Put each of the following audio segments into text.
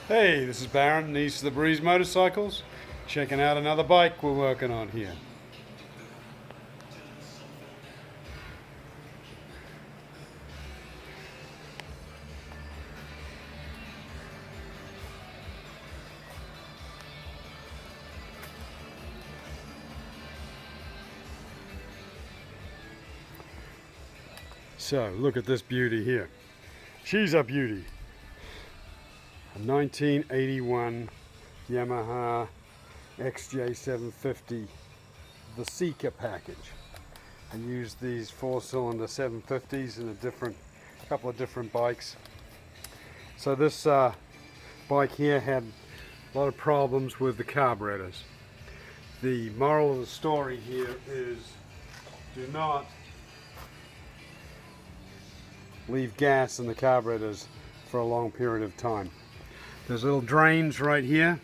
Hey, this is Baron, East of the Breeze Motorcycles, checking out another bike we're working on here. So, look at this beauty here. She's a beauty. A 1981 Yamaha FJ 750, the SECA package. I used these 4-cylinder 750s in a couple of different bikes. So this bike here had a lot of problems with the carburetors. The moral of the story here is do not leave gas in the carburetors for a long period of time. There's little drains right here.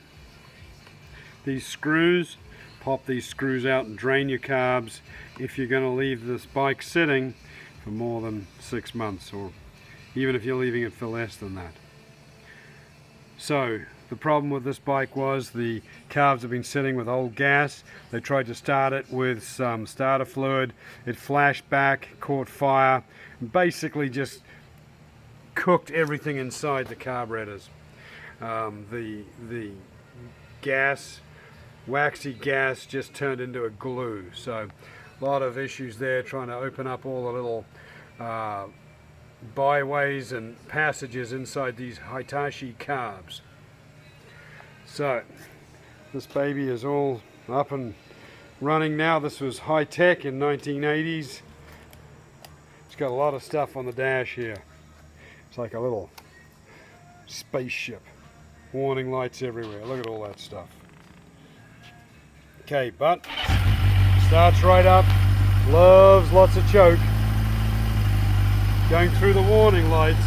These screws, pop these screws out and drain your carbs if you're going to leave this bike sitting for more than 6 months, or even if you're leaving it for less than that. So the problem with this bike was the carbs have been sitting with old gas. They tried to start it with some starter fluid. It flashed back, caught fire, and basically just cooked everything inside the carburetors. The gas, waxy gas, just turned into a glue. So a lot of issues there, trying to open up all the little byways and passages inside these Hitachi carbs. So this baby is all up and running now. This was high tech in 1980s. It's got a lot of stuff on the dash here. It's like a little spaceship. Warning lights everywhere. Look at all that stuff. Okay, but starts right up. Loves lots of choke. Going through the warning lights.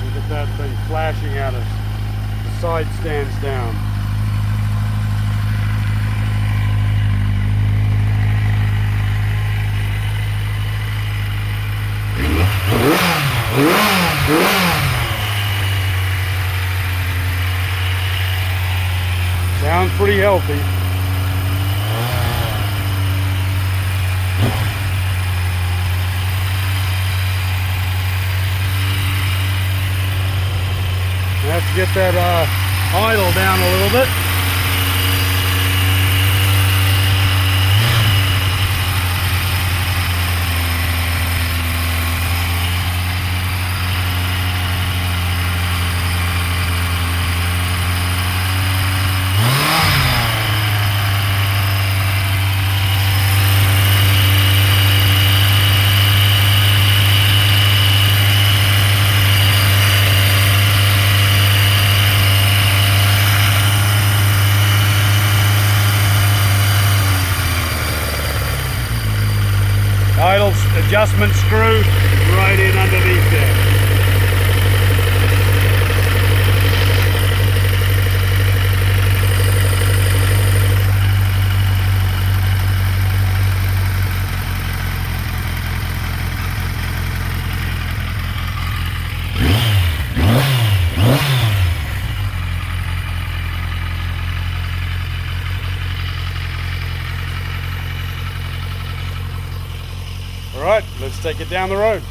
Look at that thing flashing at us. The side stands down. Sounds pretty healthy. I have to get that idle down a little bit. Idle adjustment screw right in underneath there. All right, let's take it down the road.